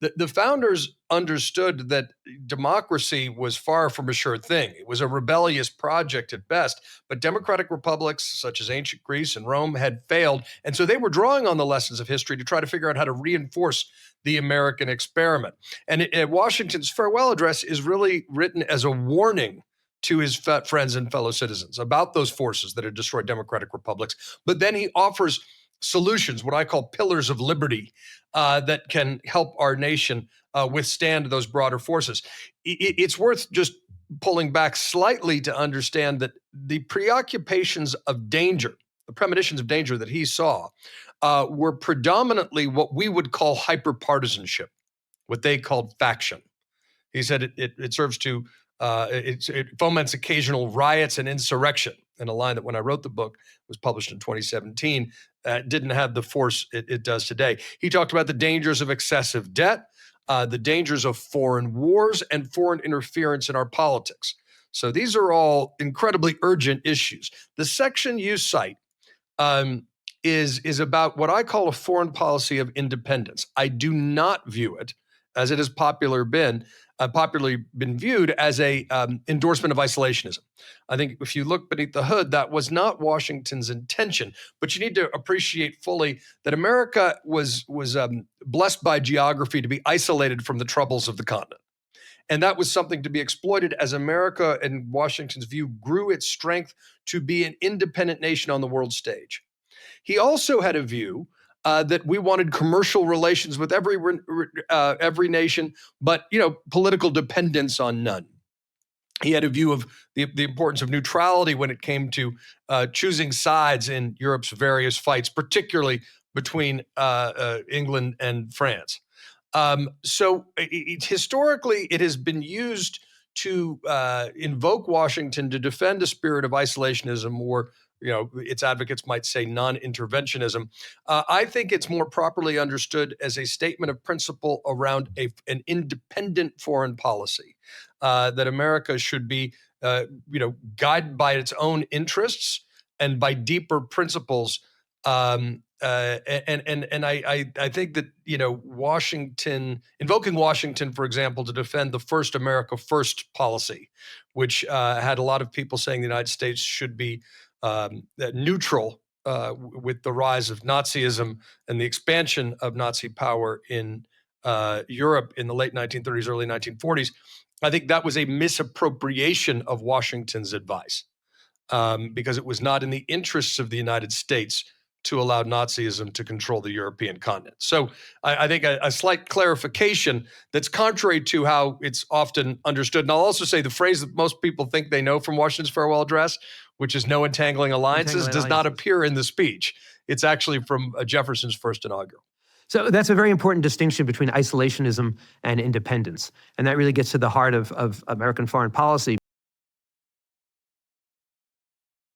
The founders understood that democracy was far from a sure thing. It was a rebellious project at best, but democratic republics such as ancient Greece and Rome had failed. And so they were drawing on the lessons of history to try to figure out how to reinforce the American experiment. And Washington's farewell address is really written as a warning to his friends and fellow citizens about those forces that had destroyed democratic republics. But then he offers solutions, what I call pillars of liberty, that can help our nation withstand those broader forces. It's worth just pulling back slightly to understand that the preoccupations of danger, the premonitions of danger that he saw, were predominantly what we would call hyper-partisanship, what they called faction. He said it serves to it foments occasional riots and insurrection. And a line that when I wrote the book was published in 2017, didn't have the force it does today. He talked about the dangers of excessive debt, the dangers of foreign wars, and foreign interference in our politics. So these are all incredibly urgent issues. The section you cite is about what I call a foreign policy of independence. I do not view it, as it has popularly been viewed, as a endorsement of isolationism. I think if you look beneath the hood, that was not Washington's intention. But you need to appreciate fully that America was blessed by geography to be isolated from the troubles of the continent. And that was something to be exploited as America, in Washington's view, grew its strength to be an independent nation on the world stage. He also had a view that we wanted commercial relations with every nation, but political dependence on none. He had a view of the importance of neutrality when it came to choosing sides in Europe's various fights, particularly between England and France. So historically, it has been used to invoke Washington to defend a spirit of isolationism, or its advocates might say non-interventionism. I think it's more properly understood as a statement of principle around an independent foreign policy, that America should be, guided by its own interests and by deeper principles. And I think that, Washington, invoking Washington, for example, to defend the first America First policy, which had a lot of people saying the United States should be neutral with the rise of Nazism and the expansion of Nazi power in Europe in the late 1930s, early 1940s. I think that was a misappropriation of Washington's advice, because it was not in the interests of the United States to allow Nazism to control the European continent. So I think a slight clarification that's contrary to how it's often understood. And I'll also say the phrase that most people think they know from Washington's farewell address, which is no entangling alliances, does not appear in the speech. It's actually from Jefferson's first inaugural. So that's a very important distinction between isolationism and independence. And that really gets to the heart of American foreign policy.